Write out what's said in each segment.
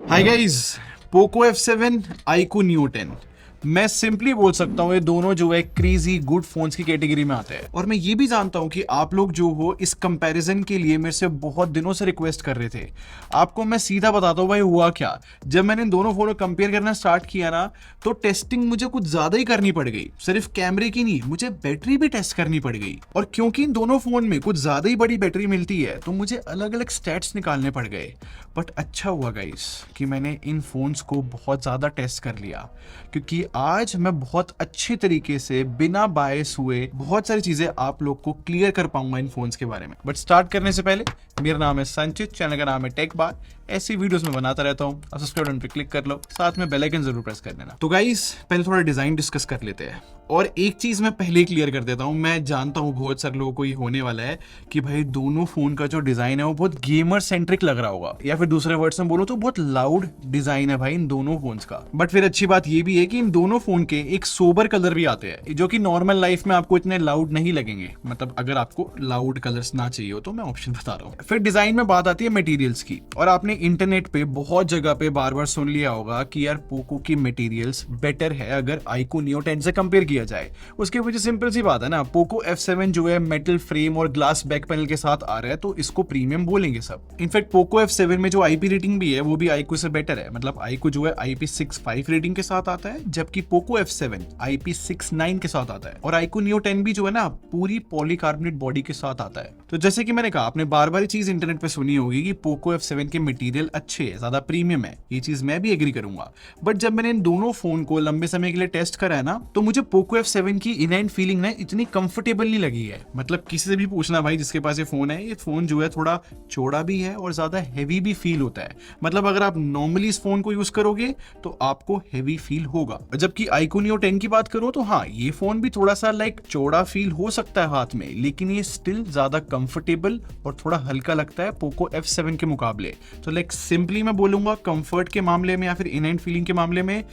Hi guys, Poco F7, iQOO Neo 10। मैं simply बोल सकता हूँ ये दोनों जो है क्रेजी गुड फोन्स की कैटेगरी में आते हैं। और मैं ये भी जानता हूँ कि आप लोग जो हो इस कंपैरिजन के लिए मेरे से बहुत दिनों से रिक्वेस्ट कर रहे थे। आपको मैं सीधा बताता हूँ भाई हुआ क्या। जब मैंने इन दोनों फोन को कंपेयर करना स्टार्ट किया ना, तो टेस्टिंग मुझे कुछ ज्यादा ही करनी पड़ गई। सिर्फ कैमरे की नहीं, मुझे बैटरी भी टेस्ट करनी पड़ गई। और क्योंकि इन दोनों फोन में कुछ ज्यादा ही बड़ी बैटरी मिलती है, तो मुझे अलग अलग स्टैट्स निकालने पड़ गए। बट अच्छा हुआ गाइस कि मैंने इन फोन्स को बहुत ज्यादा टेस्ट कर लिया, क्योंकि आज मैं बहुत अच्छे तरीके से बिना बायस हुए बहुत सारी चीजें आप लोग को क्लियर कर पाऊंगा इन फोन्स के बारे में। बट स्टार्ट करने से पहले, मेरा नाम है संचित, चैनल का नाम है टेक बार। ऐसी वीडियोस में बनाता रहता हूँ। अब सब्सक्राइब बटन पे क्लिक कर लो, साथ में बेल आइकन जरूर प्रेस कर देना। तो गाइस पहले थोड़ा डिजाइन डिस्कस कर लेते हैं। और एक चीज मैं पहले ही क्लियर कर देता हूँ, मैं जानता हूँ बहुत सारे लोगों को ये होने वाला है कि भाई दोनों फोन का जो डिजाइन है वो बहुत गेमर सेंट्रिक लग रहा होगा, या फिर दूसरे वर्ड्स में बोलो तो बहुत लाउड डिजाइन है भाई इन दोनों फोन्स का। बट फिर अच्छी बात ये भी है कि इन दोनों फोन के एक सोबर कलर भी आते हैं, जो कि नॉर्मल लाइफ में आपको इतने लाउड नहीं लगेंगे। मतलब अगर आपको लाउड कलर्स ना चाहिए हो तो मैं ऑप्शन बता रहा हूँ। फिर डिजाइन में बात आती है मटेरियल्स की। और आपने इंटरनेट पे बहुत जगह पे बार बार सुन लिया होगा कि यार पोको की मटेरियल्स बेटर है अगर iQOO Neo 10 से कंपेयर किया जाए। उसके वजह सिंपल सी बात है ना, पोको F7 जो है मेटल फ्रेम और ग्लास बैक पैनल के साथ आ रहा है, तो इसको प्रीमियम बोलेंगे सब। इनफैक्ट पोको F7 में जो IP रेटिंग भी है वो भी iQOO से बेटर है। मतलब iQOO जो है IP65 रेटिंग के साथ आता है, जबकि पोको F7 IP69 के साथ आता है। और iQOO Neo 10 भी जो है ना पूरी पॉलीकार्बोनेट बॉडी के साथ आता है। तो जैसे कि मैंने कहा, आपने बार बार चीज इंटरनेट पे सुनी होगी कि पोको F7 के मटेरियल अच्छे है, ज्यादा प्रीमियम है। ये चीज मैं भी एग्री करूंगा। बट जब मैंने इन दोनों फोन को लंबे समय के लिए टेस्ट करा है ना, तो मुझे पोको F7 की इन एंड फीलिंग ना इतनी कंफर्टेबल नहीं लगी है। मतलब किसी से भी पूछना भाई जिसके पास ये फोन जो है थोड़ा चौड़ा भी है और ज्यादा हैवी भी फील होता है। मतलब अगर आप नॉर्मली इस फोन को यूज करोगे तो आपको हैवी फील होगा। जबकि iQOO Neo 10 की बात करो तो हाँ, ये फोन भी थोड़ा सा लाइक चौड़ा फील हो सकता है हाथ में, लेकिन ये स्टिल ज्यादा कंफर्टेबल और थोड़ा हल्का लगता है पोको F7 के मुकाबले। तो लाइक सिंपली मैं बोलूंगा कंफर्ट के मामले में या फिर इन एंड फीलिंग के मामले में,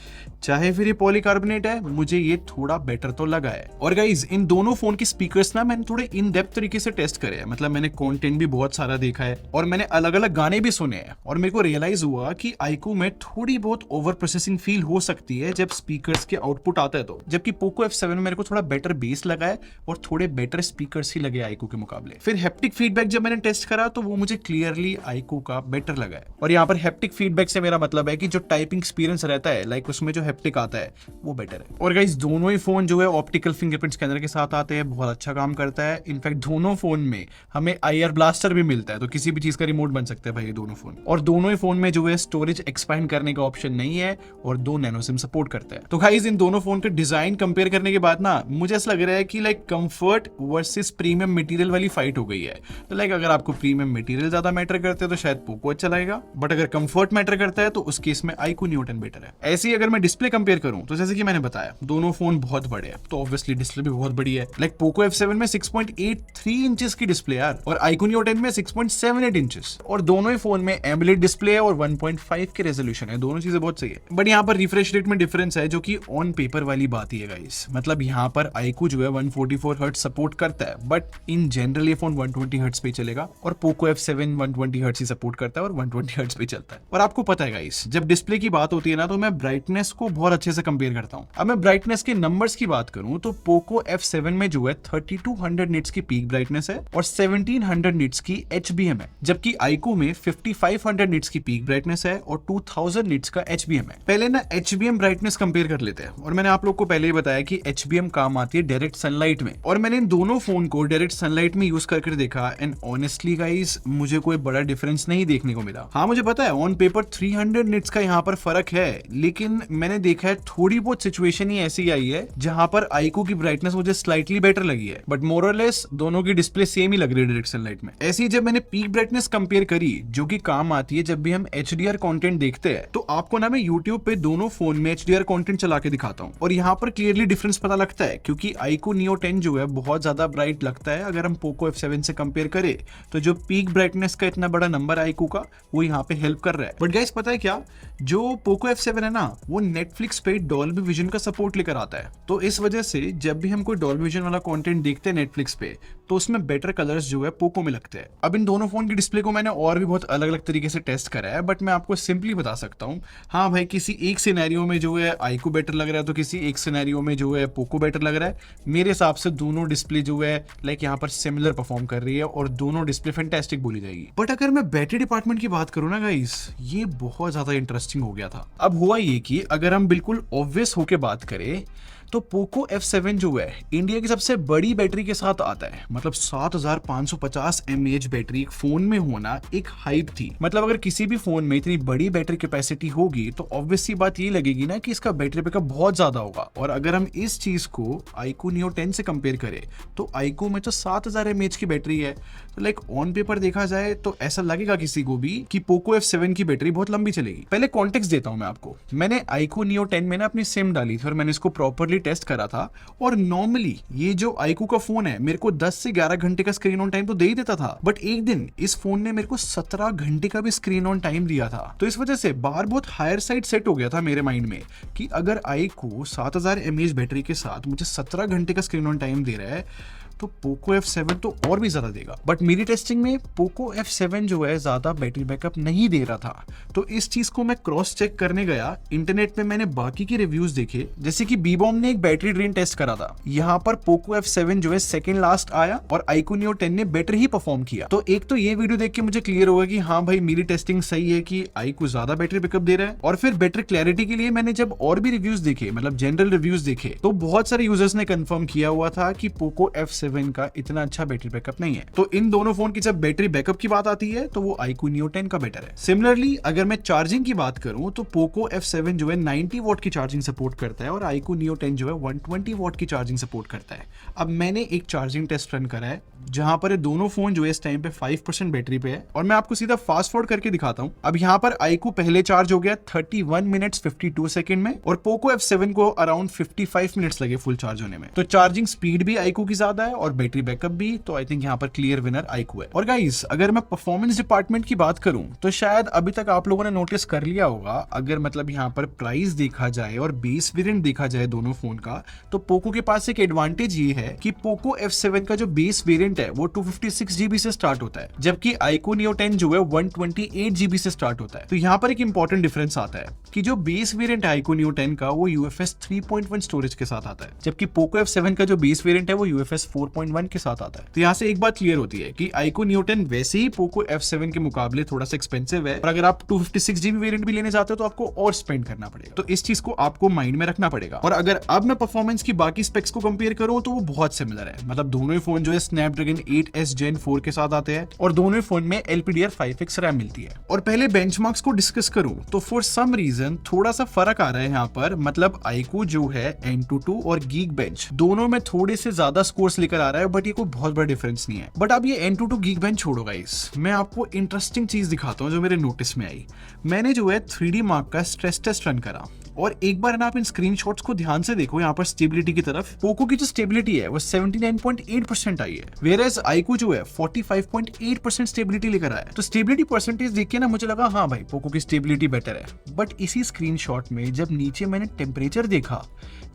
चाहे फिर ये पॉलीकार्बोनेट है, मुझे ये थोड़ा बेटर तो लगा है। और गाइज इन दोनों फोन की स्पीकर्स ना मैंने थोड़े इन डेप्थ तरीके से टेस्ट करे हैं। मतलब मैंने कंटेंट भी बहुत सारा देखा है और मैंने अलग अलग गाने भी सुने हैं। और मेरे को रियलाइज हुआ कि iQOO में थोड़ी बहुत ओवर प्रोसेसिंग फील हो सकती है जब स्पीकर्स के आउटपुट आता है तो। जबकि पोको F7 में मेरे को थोड़ा बेटर बेस लगा है और थोड़े बेटर स्पीकर्स ही लगे iQOO के मुकाबले। फिर हैप्टिक फीडबैक जब मैंने टेस्ट करा तो वो मुझे क्लियरली iQOO का बेटर लगा है। और यहाँ पर हैप्टिक फीडबैक से मेरा मतलब है कि जो टाइपिंग एक्सपीरियंस रहता है, लाइक उसमें जो हैप्टिक आता है वो बेटर है। और गाइस दोनों ही फोन जो है ऑप्टिकल फिंगरप्रिंट स्कैनर के साथ आते हैं, बहुत अच्छा काम करता है। इनफैक्ट दोनों फोन में हमें IR ब्लास्टर भी मिलता है, तो किसी भी चीज का रिमोट बन सकता है भाई ये दोनों फोन। और दोनों ही फोन में जो है स्टोरेज एक्सपैंड करने का ऑप्शन नहीं है और 2 नैनो सिम सपोर्ट करता है। तो गाइस इन दोनों फोन के डिजाइन कंपेयर करने के बाद ना मुझे ऐसा लग रहा है कि like comfort versus premium material वाली फाइट हो गई है। तो लाइक अगर आपको प्रीमियम मटेरियल ज्यादा मैटर करते हैं तो शायद पोको अच्छा लगेगा, बट अगर कंफर्ट मैटर करता है तो उस केस में iQOO Neo 10 बेटर है। ऐसे ही अगर मैं डिस्प्ले कंपेयर करूं तो जैसे कि मैंने बताया दोनों फोन बहुत बड़े हैं, तो ऑब्वियसली डिस्प्ले भी बहुत बड़ी है। लाइक पोको F7 में 6.83 इंचेस की डिस्प्ले यार, और iQOO Neo 10 में 6.78 इंचेस। और दोनों ही फोन में एमोलेड डिस्प्ले है और 1.5 के रेजोल्यूशन है। दोनों चीजें बहुत सही है। बट यहाँ पर रिफ्रेश रेट में डिफरेंस है, जो कि ऑन पेपर वाली बात ही है गाइस। मतलब यहाँ पर iQOO जो है 144 हर्ट्ज सपोर्ट करता है, बट इन जनरल ये फोन 120 हर्ट्ज पे चलेगा। और पोको F7 120 हर्ट्ज ही सपोर्ट करता है और 120 हर्ट्ज पे चलता है। और आपको पता है गाइस, जब डिस्प्ले की बात होती है ना, तो मैं ब्राइटनेस को बहुत अच्छे से कंपेयर करता हूँ। अब मैं ब्राइटनेस के नंबर्स की बात करूं तो पोको F7 में जो है 3200 निट्स की पीक ब्राइटनेस है और 1700 निट्स की HBM है, जबकि iQOO में 5500 निट्स की पीक ब्राइटनेस है और 2000 निट्स का HBM है। पहले ना HBM ब्राइटनेस कंपेयर कर लेते हैं। और मैंने आप लोग को पहले ही बताया कि HBM काम आती है डायरेक्ट सनलाइट में, और मैंने इन दोनों फोन को डायरेक्ट सनलाइट में यूज करके देखा एंड ऑनेस्टली गाइस मुझे कोई बड़ा डिफरेंस नहीं देखने को मिला। हाँ मुझे पता है ऑन पेपर 300 निट्स का यहाँ पर फर्क है, लेकिन मैंने देखा है थोड़ी बहुत सिचुएशन ही ऐसी आई है जहां पर iQOO की ब्राइटनेस मुझे स्लाइटली बेटर लगी है, बट मोर और लेस दोनों की डिस्प्ले सेम ही लग रही है डायरेक्ट सनलाइट में। ऐसी जब मैंने पीक ब्राइटनेस कंपेयर करी, जो कि काम आती है जब भी हम HDR कंटेंट देखते हैं, तो आपको ना मैं YouTube पे दोनों फोन में HDR कंटेंट चला के दिखाता हूँ और यहाँ पर क्लियरली डिफरेंस पता लगता है, क्योंकि iQOO Neo 10 जो है बहुत ज्यादा ब्राइट लगता है अगर हम पोको F7 से कंपेयर करें। तो जो पीक ब्राइटनेस का इतना बड़ा नंबर iQOO का, वो यहाँ पे हेल्प कर रहा है। बट गाइस पता है क्या, जो पोको F7 है ना, वो नेटफ्लिक्स पे डॉल्बी विजन का सपोर्ट लेकर आता है। तो इस वजह से जब भी हम कोई डॉल्बी विजन वाला कंटेंट देखते हैं नेटफ्लिक्स पे, तो उसमें बेटर कलर्स जो है पोको में लगते हैं। अब इन दोनों फोन की डिस्प्ले को मैंने और भी बहुत अलग अलग तरीके से टेस्ट करा है, बट मैं आपको सिंपली बता सकता हूँ, हाँ भाई किसी एक सिनेरियो में जो है आईक्यू बेटर लग रहा है, तो किसी एक सिनेरियो में जो है पोको बेटर लग रहा है। मेरे हिसाब से दोनों डिस्प्ले जो है लाइक यहाँ पर सिमिलर परफॉर्म कर रही है और दोनों डिस्प्ले फैंटास्टिक बोली जाएगी। बट अगर मैं बैटरी डिपार्टमेंट की बात करूँ ना गाइस, ये बहुत ज्यादा इंटरेस्टिंग हो गया था। अब हुआ ये कि अगर हम बिल्कुल ऑब्वियस होके बात करें तो पोको F7 जो है इंडिया की सबसे बड़ी बैटरी के साथ आता है। मतलब 7550 mAh बैटरी एक फोन में होना एक हाइप थी। मतलब अगर किसी भी फोन में इतनी बड़ी बैटरी कैपेसिटी होगी तो ऑब्वियस सी बात ये लगेगी ना कि इसका बैटरी बैकअप बहुत ज्यादा होगा। और अगर हम इस चीज को iQOO Neo 10 से कंपेयर करें तो iQOO में तो 7000 mAh की बैटरी है। तो लाइक ऑन पेपर देखा जाए तो ऐसा लगेगा किसी को भी कि पोको F7 की बैटरी बहुत लंबी चलेगी। पहले कॉन्टेक्स्ट देता हूं मैं आपको। मैंने iQOO Neo 10 में ना अपनी सिम डाली थी और मैंने इसको प्रॉपरली टेस्ट करा था। और नॉर्मली ये जो iQOO का फोन है मेरे को 10 से 11 घंटे का स्क्रीन ऑन टाइम तो दे ही देता था, बट एक दिन इस फोन ने मेरे को 17 घंटे का भी स्क्रीन ऑन टाइम दिया था। तो इस वजह से बार बहुत हायर साइड सेट हो गया था मेरे माइंड में कि अगर iQOO 7000 mAh बैटरी के साथ मुझे 17 घंटे का स्क्रीन ऑन टाइम दे रहा है तो पोको F7 तो और भी ज्यादा देगा। बट मेरी टेस्टिंग में पोको F7 जो है ज्यादा बैटरी बैकअप नहीं दे रहा था। तो इस चीज को मैं क्रॉस चेक करने गया इंटरनेट पे, मैंने बाकी के रिव्यूज देखे, जैसे कि बीबॉम ने एक बैटरी ड्रेन टेस्ट करा था। यहाँ पर पोको F7 जो है सेकंड लास्ट आया और iQOO Neo 10 ने बेटर ही परफॉर्म किया। तो एक तो ये वीडियो देख के मुझे क्लियर होगा कि हाँ भाई मेरी टेस्टिंग सही है कि iQOO ज्यादा बैटरी बैकअप दे रहा है। और फिर बेटर क्लैरिटी के लिए मैंने जब और भी रिव्यूज देखे, मतलब जनरल रिव्यूज देखे, तो बहुत सारे यूजर्स ने कंफर्म किया हुआ था कि पोको F7 का इतना अच्छा बैटरी बैकअप नहीं है। तो इन दोनों फोन की जब बैटरी बैकअप की बात आती है तो वो iQOO Neo 10 का बेटर है। सिमिलरली अगर मैं चार्जिंग की बात करूं तो पोको F7 जो है 90 वॉट की चार्जिंग सपोर्ट करता है और iQOO Neo 10 जो है 120 वॉट की चार्जिंग सपोर्ट करता है। अब मैंने एक चार्जिंग टेस्ट रन करा है जहां पर ये दोनों फोन जो है इस टाइम पे 5% बैटरी पे है और मैं आपको सीधा फास्ट फॉरवर्ड करके दिखाता हूं। अब यहाँ पर iQOO पहले चार्ज हो गया 31 मिनट्स 52 सेकंड में और पोको F7 को अराउंड 55 मिनट्स लगे फुल चार्ज होने में। तो चार्जिंग स्पीड भी iQOO की ज्यादा है और बैटरी बैकअप भी। तो आई थिंक यहाँ पर क्लियर विनर iQOO है। और गाइस अगर मैं परफॉर्मेंस डिपार्टमेंट की बात करूं तो शायद अभी तक आप लोगों ने नोटिस कर लिया होगा, अगर मतलब यहाँ पर प्राइस देखा जाए और बेस वेरिएंट देखा जाए दोनों फोन का, तो पोको के पास एक एडवांटेज ये है कि पोको F7 का जो बेस वेरिएंट है वो 256 GB से स्टार्ट होता है, जबकि iQOO Neo 10 जो है 128 GB से स्टार्ट होता है। तो यहाँ पर एक इंपॉर्टेंट डिफरेंस आता है कि जो बेस वेरिएंट है iQOO Neo 10 का वो UFS 3.1 स्टोरेज के साथ आता है, जबकि पोको F7 का जो बेस वेरिएंट है वो UFS 4.1 के साथ आता है। तो यहाँ से एक बात क्लियर होती है कि iQOO Neo 10 वैसे ही पोको F7 के मुकाबले थोड़ा सा एक्सपेंसिव है और अगर आप 256 GB वेरिएंट भी लेने जाते हो तो आपको और स्पेंड करना पड़ेगा। तो इस चीज को आपको माइंड में रखना पड़ेगा। और अगर अब मैं परफॉर्मेंस की बाकी स्पेक्स को कंपेयर करूं तो वो बहुत सिमिलर है। मतलब दोनों ही फोन जो है स्नैपड्रैगन 8S Gen 4 के साथ आते हैं और दोनों ही फोन में LPDDR5X रैम मिलती है। और पहले बेंचमार्क्स को डिस्कस करूं तो फॉर सम रीजन थोड़ा सा फर्क आ रहा है यहाँ पर। मतलब iQOO जो है Antutu और Geekbench दोनों में थोड़े से ज्यादा स्कोर्स लेकर आ रहा है, बट ये कोई बहुत बड़ा डिफरेंस नहीं है। बट अब ये Antutu Geekbench छोड़ो गाइस, मैं आपको इंटरेस्टिंग चीज दिखाता हूँ जो मेरे नोटिस में आई। मैंने जो है 3D मार्क का स्ट्रेस टेस्ट रन करा और एक बार ना आप इन स्क्रीनशॉट्स को ध्यान से देखो, यहाँ पर स्टेबिलिटी की तरफ पोको की जो स्टेबिलिटी है वो 79.8% आई है, वेयरएज iQOO जो है 45.8% स्टेबिलिटी लेकर आया है। तो स्टेबिलिटी परसेंटेज देख के ना मुझे लगा हाँ भाई पोको की स्टेबिलिटी बेटर है। बट इसी स्क्रीनशॉट में जब नीचे मैंने टेम्परेचर देखा,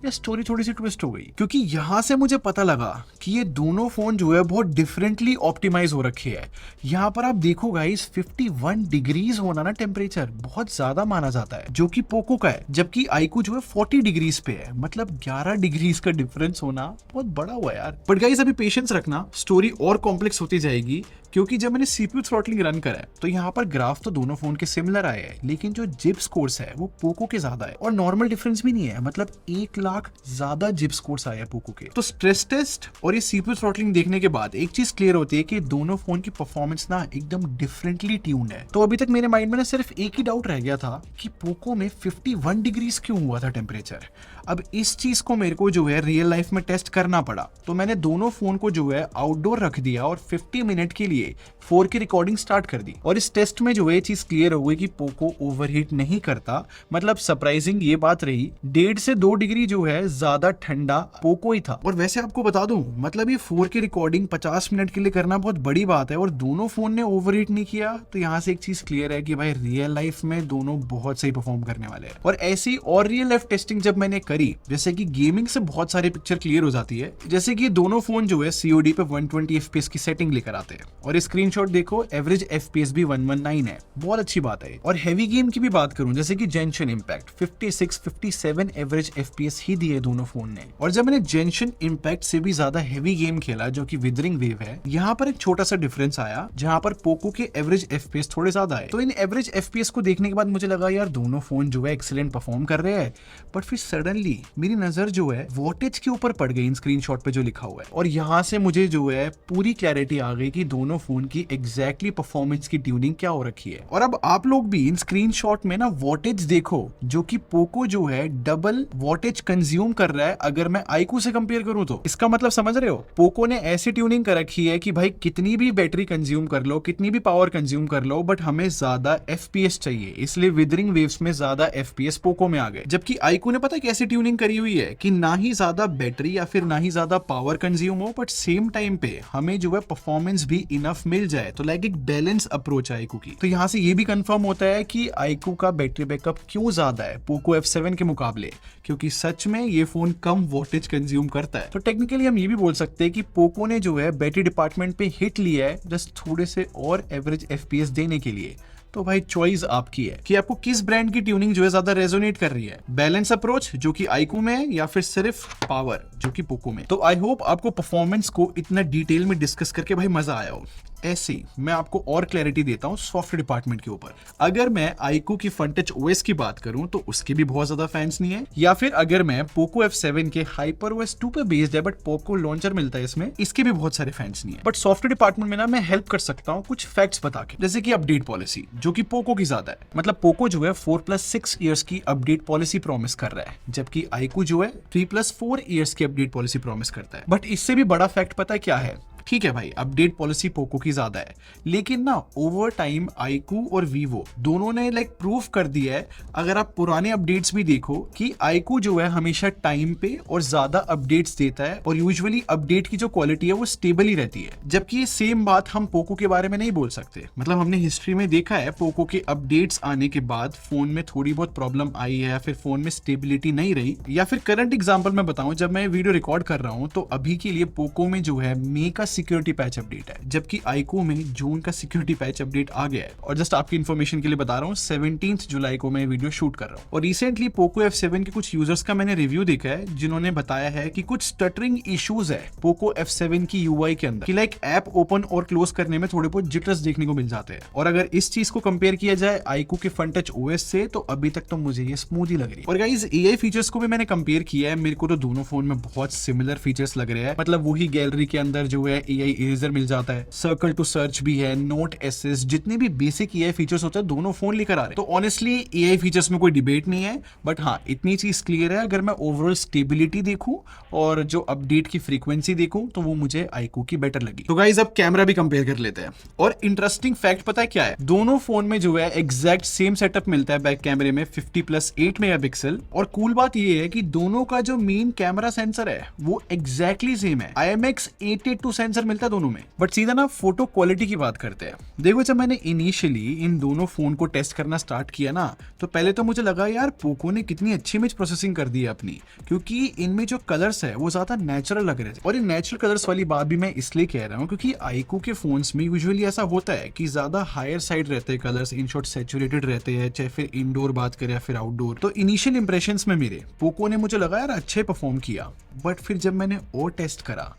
ये स्टोरी थोड़ी सी ट्विस्ट हो गई, क्योंकि यहाँ से मुझे पता लगा कि ये दोनों फोन जो है बहुत डिफरेंटली ऑप्टिमाइज हो रखे हैं। यहाँ पर आप देखो गाइस 51 डिग्रीज होना ना टेम्परेचर बहुत ज्यादा माना जाता है जो कि पोको का है, जबकि iQOO जो है 40 डिग्रीज पे है। मतलब 11 डिग्रीज का डिफरेंस होना बहुत बड़ा हुआ यार। बट गाइस अभी पेशेंस रखना, स्टोरी और कॉम्प्लेक्स होती जाएगी, क्योंकि जब मैंने CPU थ्रॉटलिंग रन करा है तो यहाँ पर ग्राफ तो दोनों फोन के सिमिलर आए हैं, लेकिन जो जिप स्कोर्स है वो पोको के ज्यादा है और नॉर्मल डिफरेंस भी नहीं है। मतलब 1 लाख ज्यादा जिप स्कोर्स आए हैं पोको के। तो स्ट्रेस टेस्ट और ये CPU थ्रॉटलिंग देखने के बाद एक चीज क्लियर होती है कि दोनों फोन की परफॉर्मेंस ना एकदम डिफरेंटली ट्यून्ड है। तो अभी तक मेरे माइंड में ना सिर्फ एक ही डाउट रह गया था कि पोको में 51 डिग्रीज क्यों हुआ था टेम्परेचर। अब इस चीज को मेरे को जो है रियल लाइफ में टेस्ट करना पड़ा, तो मैंने दोनों फोन को जो है आउटडोर रख दिया और 50 मिनट के लिए 4K रिकॉर्डिंग स्टार्ट कर दी। और इस टेस्ट में जो है चीज क्लियर हो गई कि पोको ओवरहीट नहीं करता। मतलब सरप्राइजिंग ये बात रही, 1.5 से 2 डिग्री जो है ज्यादा ठंडा पोको ही था। और वैसे आपको बता दूं, मतलब ये 4K रिकॉर्डिंग 50 मिनट के लिए करना बहुत बड़ी बात है और दोनों फोन ने ओवरहीट नहीं किया। तो यहाँ से एक चीज क्लियर है कि भाई रियल लाइफ में दोनों बहुत सही परफॉर्म करने वाले हैं। और ऐसे सी और रियल लाइफ टेस्टिंग जब मैंने करी, जैसे कि गेमिंग से बहुत सारी पिक्चर क्लियर हो जाती है, जैसे कि ये दोनों फोन जो है COD पे 120 FPS की सेटिंग लेकर आते हैं और स्क्रीनशॉट देखो एवरेज FPS भी 119 है, बहुत अच्छी बात है। और हैवी गेम की भी बात करूं जैसे कि जेंशन इम्पैक्ट 56 57 एवरेज FPS ही दिए दोनों फोन ने। और जब मैंने जेंशन इम्पैक्ट से भी ज्यादा हैवी गेम खेला जो कि विदरिंग वेव है, यहाँ पर एक छोटा सा डिफरेंस आया जहां पर पोको के एवरेज FPS थोड़े ज्यादा है। तो इन एवरेज FPS को देखने के बाद मुझे लगा यार दोनों फोन जो है एक्सीलेंट परफॉर्म कर रहे हैं, बट फिर सडनली मेरी नजर जो है वॉटेज के ऊपर पड़ गई इन स्क्रीनशॉट पे जो लिखा हुआ है, और यहाँ से मुझे जो है पूरी क्लैरिटी आ गई कि दोनों फोन की एग्जैक्टली परफॉर्मेंस की ट्यूनिंग क्या हो रखी है। और अब आप लोग भी इन स्क्रीनशॉट में ना वॉटेज देखो, जो कि पोको जो है डबल वॉटेज कंज्यूम कर रहा है अगर मैं आईकू से कंपेयर करूं तो। इसका मतलब समझ रहे हो, पोको ने ऐसी ट्यूनिंग कर रखी है कि भाई कितनी भी बैटरी कंज्यूम कर लो, कितनी भी पावर कंज्यूम कर लो, बट हमें ज्यादा FPS चाहिए, इसलिए विदरिंग वेव्स में ज्यादा FPS पोको में आ गए। जबकि आईकू ने पता है कैसी ट्यूनिंग करी हुई है कि ना ही ज्यादा बैटरी या फिर ना ही ज्यादा पावर कंज्यूम हो, बट सेम टाइम पे हमें जो है परफॉर्मेंस भी इनफ मिल जाए। तो लाइक एक बैलेंस अप्रोच है आईकू की। तो यहाँ से ये भी कंफर्म होता है कि आईकू का बैटरी बैकअप क्यों ज्यादा है पोको F7 के मुकाबले, क्योंकि सच में ये फोन कम वोल्टेज कंज्यूम करता है। तो टेक्निकली हम ये भी बोल सकते हैं कि पोको ने जो है बैटरी डिपार्टमेंट पे हिट लिया है जस्ट थोड़े से और एवरेज FPS देने के लिए। तो भाई चॉइस आपकी है कि आपको किस ब्रांड की ट्यूनिंग जो है ज्यादा रेजोनेट कर रही है, बैलेंस अप्रोच जो कि आईकू में है या फिर सिर्फ पावर जो कि पोको में। तो आई होप आपको परफॉर्मेंस को इतना डिटेल में डिस्कस करके भाई मजा आया हो। ऐसे ही मैं आपको और क्लैरिटी देता हूँ सॉफ्टवेयर डिपार्टमेंट के ऊपर। अगर मैं आईकू की FunTouch OS की बात करूं तो उसके भी बहुत ज्यादा फैंस नहीं है, या फिर अगर मैं पोको F7 के HyperOS 2 पे बेस्ड है बट पोको लॉन्चर मिलता है इसमें, इसके भी बहुत सारे फैंस नहीं है। बट सॉफ्टवेयर डिपार्टमेंट में ना मैं हेल्प कर सकता हूँ कुछ फैक्ट्स बता के, जैसे कि अपडेट पॉलिसी जो कि पोको की ज्यादा है। मतलब पोको जो है 4+6 ईयर्स की अपडेट पॉलिसी प्रॉमिस कर रहा है, जबकि आईकू जो है 3+4 ईयर्स की अपडेट पॉलिसी प्रॉमिस करता है। बट इससे भी बड़ा फैक्ट पता है क्या है? ठीक है भाई, अपडेट पॉलिसी पोको की ज्यादा है, लेकिन ना ओवर टाइम आईकू और वीवो दोनों ने लाइक प्रूफ कर दिया है, अगर आप पुराने अपडेट्स भी देखो, कि आईकू जो है हमेशा टाइम पे और ज्यादा अपडेट्स देता है और यूजुअली अपडेट की जो क्वालिटी है वो स्टेबल ही रहती है। जबकि ये सेम बात हम पोको के बारे में नहीं बोल सकते। मतलब हमने हिस्ट्री में देखा है पोको के अपडेट्स आने के बाद फोन में थोड़ी बहुत प्रॉब्लम आई है या फिर फोन में स्टेबिलिटी नहीं रही। या फिर करंट एग्जांपल मैं बताऊं, जब मैं वीडियो रिकॉर्ड कर रहा हूं तो अभी के लिए पोको में जो है मई का सिक्योरिटी पैच अपडेट है, जबकि आईकू में जून का सिक्योरिटी पैच अपडेट आ गया है। और जस्ट आपकी इन्फॉर्मेशन के लिए बता रहा हूँ 17 जुलाई को मैं वीडियो शूट कर रहा हूँ। और रिसेंटली पोको F7 के कुछ यूजर्स का मैंने रिव्यू देखा है जिन्होंने बताया है कि कुछ स्टटरिंग इश्यूज है पोको F7 की UI के अंदर, कि लाइक ऐप ओपन और क्लोज करने में थोड़े बहुत जिटर्स देखने को मिल जाते हैं। और अगर इस चीज को कंपेयर किया जाए आईकू के FunTouch OS से, तो अभी तक तो मुझे ये स्मूथ ही लग रही है। और गाइस AI फीचर्स को भी मैंने कंपेयर किया है, मेरे को तो दोनों फोन में बहुत सिमिलर फीचर्स लग रहे हैं। मतलब वही गैलरी के अंदर जो है AI इरेजर मिल जाता है, सर्कल टू सर्च भी है, नोट एसेस, जितने भी बेसिक AI फीचर्स होते हैं दोनों फोन लेकर आ रहे हैं। तो ऑनेस्टली AI फीचर्स में कोई डिबेट नहीं है, बट हाँ इतनी चीज क्लियर है, अगर मैं ओवरऑल स्टेबिलिटी देखूं और जो अपडेट की फ्रीक्वेंसी देखूं तो वो मुझे आईकू की बेटर लगी। तो गाइस अब कैमरा भी कंपेयर कर लेते हैं। और इंटरेस्टिंग फैक्ट पता है क्या है, दोनों फोन में जो है एग्जैक्ट सेम सेटअप मिलता है बैक कैमरे में 50+8 मेगापिक्सल। और कूल बात ये है कि दोनों का जो मेन कैमरा सेंसर है वो एग्जैक्टली सेम है, IMX882 सेंसर मिलता है दोनों में। बट सीधा ना फोटो क्वालिटी की बात करते हैं। देखो जब मैंने इनिशियली इन दोनों फोन को टेस्ट करना स्टार्ट किया ना, तो पहले तो मुझे लगा यार पोको ने कितनी अच्छी इमेज प्रोसेसिंग कर दी है अपनी, क्योंकि इनमें जो कलर्स है वो ज्यादा नेचुरल लग रहे थे। और ये नेचुरल कलर्स वाली बात भी मैं इसलिए कह रहा हूँ क्योंकि आईकू के फोन्स में यूजुअली ऐसा होता है कि ज्यादा हायर साइड रहते हैं कलर्स, इन शॉर्ट सैचुरेटेड रहते हैं, चाहे फिर इंडोर बात करें या फिर आउटडोर। तो इनिशियल इंप्रेशंस में मेरे पोको ने मुझे लगा यार अच्छे परफॉर्म किया, बट फिर जब मैंने और टेस्ट करा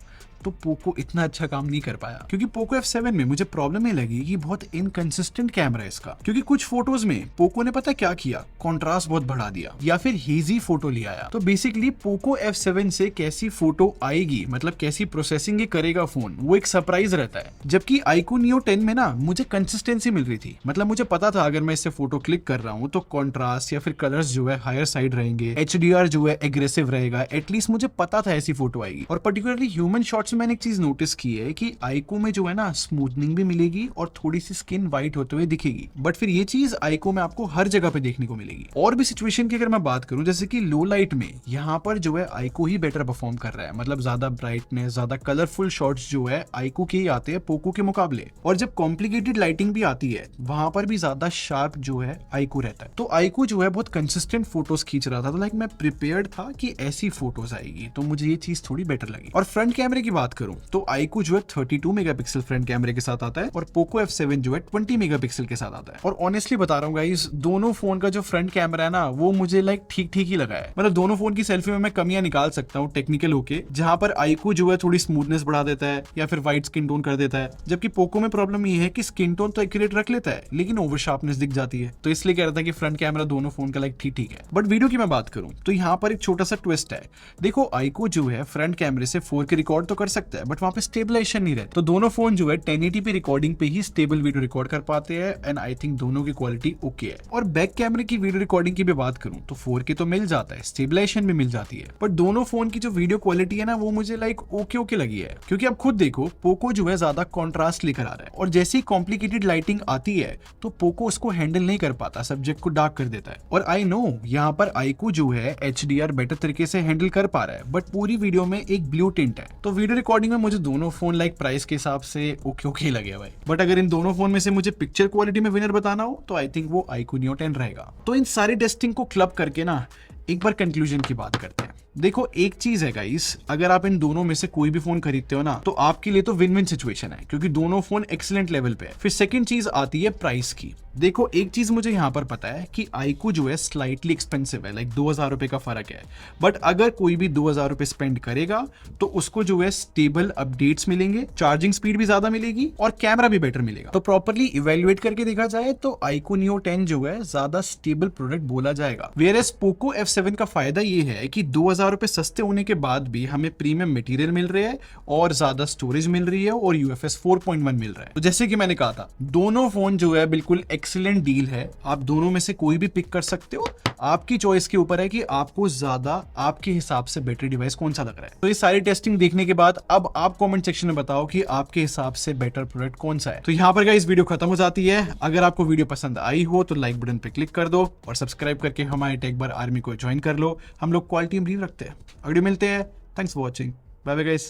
तो पोको इतना अच्छा काम नहीं कर पाया। क्योंकि पोको F7 में मुझे प्रॉब्लम ये लगी कि बहुत इनकंसिस्टेंट कैमरा है इसका। क्योंकि कुछ फोटोज में पोको ने पता क्या किया, कंट्रास्ट बहुत बढ़ा दिया या फिर हेजी फोटो ले आया। तो बेसिकली पोको F7 से कैसी फोटो आएगी, मतलब कैसी प्रोसेसिंग ये करेगा फोन, वो एक सरप्राइज रहता है। जबकि आईकू Neo 10 में ना मुझे कंसिस्टेंसी मिल रही थी, मतलब मुझे पता था अगर मैं इससे फोटो क्लिक कर रहा हूँ तो कॉन्ट्रास्ट या फिर कलर्स जो है हायर साइड रहेंगे, HDR जो है एग्रेसिव रहेगा, एटलीस्ट मुझे पता था ऐसी फोटो आएगी। और पर्टिकुलरली ह्यूमन शॉट से मैंने एक चीज नोटिस की है कि आईको में जो है ना स्मूथनिंग भी मिलेगी और थोड़ी सी स्किन वाइट होते हुए दिखेगी, बट फिर ये चीज आईको में आपको हर जगह पे देखने को मिलेगी। और भी सिचुएशन की अगर मैं बात करूं, जैसे कि लो लाइट में यहाँ पर जो है आईको ही बेटर परफॉर्म कर रहा है, मतलब ज्यादा ब्राइटनेस, ज्यादा कलरफुल शॉट्स जो है आईको के ही आते हैं पोको के मुकाबले। और जब कॉम्प्लिकेटेड लाइटिंग भी आती है वहां पर भी ज्यादा शार्प जो है आईको रहता है। तो आईको जो है बहुत कंसिस्टेंट फोटोज खींच रहा था, तो लाइक मैं प्रिपेयर्ड था कि ऐसी फोटोज आएगी, तो मुझे ये चीज थोड़ी बेटर लगी। और फ्रंट कैमरे की बात करूं तो आईको जो है 32 मेगापिक्सल फ्रंट कैमरे के साथ आता है और पोको F7 जो है 20 मेगापिक्सल के साथ आता है। और ऑनेस्टली बता रहा हूँ गाइस, दोनों फोन का जो फ्रंट कैमरा है ना वो मुझे लाइक ठीक ठीक ही लगा है। मतलब दोनों फोन की सेल्फी में मैं कमियां निकाल सकता हूँ टेक्निकल होके, जहां पर आईको जो है थोड़ी स्मूथनेस बढ़ा देता है या फिर व्हाइट स्किन टोन कर देता है, जबकि पोको में प्रॉब्लम ये है कि स्किन टोन तो एक्यूरेट रख लेता है लेकिन ओवर शार्पनेस दिख जाती है। तो इसलिए कह रहा था कि फ्रंट कैमरा दोनों फोन का लाइक ठीक ठीक है। बट वीडियो की मैं बात करूं तो यहाँ पर एक छोटा सा ट्विस्ट है। देखो आईको जो है फ्रंट कैमरे से 4K रिकॉर्ड तो कर सकता है, बट वहां पे स्टेबलाइजेशन नहीं रहता। तो दोनों फोन जो है 1080p रिकॉर्डिंग पे ही स्टेबल वीडियो रिकॉर्ड कर पाते हैं एंड आई थिंक दोनों की क्वालिटी ओके है। और बैक कैमरे की वीडियो रिकॉर्डिंग की भी बात करूं तो 4K तो मिल जाता है, स्टेबलाइजेशन भी मिल जाती है, बट दोनों फोन की जो वीडियो क्वालिटी है ना वो मुझे लाइक ओके लगी है। क्योंकि अब खुद देखो पोको जो है ज्यादा कॉन्ट्रास्ट लेकर आ रहा है और जैसी कॉम्प्लिकेटेड लाइटिंग आती है तो पोको उसको हैंडल नहीं कर पाता, सब्जेक्ट को डार्क कर देता है। और आई नो यहाँ पर आईको जो है HDR बेटर तरीके से हैंडल कर पा रहा है, बट पूरी वीडियो में एक ब्लू टिंट है। तो वीडियो रिकॉर्डिंग में मुझे दोनों फोन लाइक प्राइस के हिसाब से ओके लगे भाई। बट अगर इन दोनों फोन में से मुझे पिक्चर क्वालिटी में विनर बताना हो तो आई थिंक वो आईको Neo 10 रहेगा। तो इन सारी टेस्टिंग को क्लब करके ना एक बार कंक्लूजन की बात करते हैं। देखो एक चीज है गाइस, अगर आप इन दोनों में से कोई भी फोन खरीदते हो ना तो आपके लिए तो विन विन सिचुएशन है, क्योंकि दोनों फोन एक्सीलेंट लेवल पे है। फिर सेकंड चीज आती है प्राइस की। देखो एक चीज मुझे यहाँ पर पता है कि आईको जो है स्लाइटली एक्सपेंसिव है, लाइक 2000 रुपए का फर्क है। बट अगर कोई भी 2000 रुपए स्पेंड करेगा तो उसको जो है स्टेबल अपडेट्स मिलेंगे, चार्जिंग स्पीड भी ज्यादा मिलेगी और कैमरा भी बेटर मिलेगा। तो प्रॉपर्ली इवेल्युएट करके देखा जाए तो आईको Neo 10 जो है ज्यादा स्टेबल प्रोडक्ट बोला जाएगा। वेयरएस पोको F7 का फायदा ये है कि 2000 रुपए सस्ते होने के बाद भी हमें प्रीमियम मटेरियल मिल रहे हैं और ज्यादा स्टोरेज मिल रही है और UFS 4.1 मिल रहा है। तो जैसे कि मैंने कहा था दोनों फोन जो है बिल्कुल एक्सीलेंट डील है, आप दोनों में से कोई भी पिक कर सकते हो। आपकी चॉइस के ऊपर है कि आपको ज्यादा आपके हिसाब से बेटर डिवाइस कौन सा लग रहा है। तो ये सारी टेस्टिंग देखने के बाद अब आप कमेंट सेक्शन में बताओ कि आपके हिसाब से बेटर प्रोडक्ट कौन सा है। तो यहाँ पर गाइस वीडियो खत्म हो जाती है। अगर आपको वीडियो पसंद आई हो तो लाइक बटन पे क्लिक कर दो और सब्सक्राइब करके हमारे टेक बार आर्मी को ज्वाइन कर लो। हम लोग क्वालिटी में रखते हैं। अगले मिलते हैं। Thanks for watching. Bye bye guys.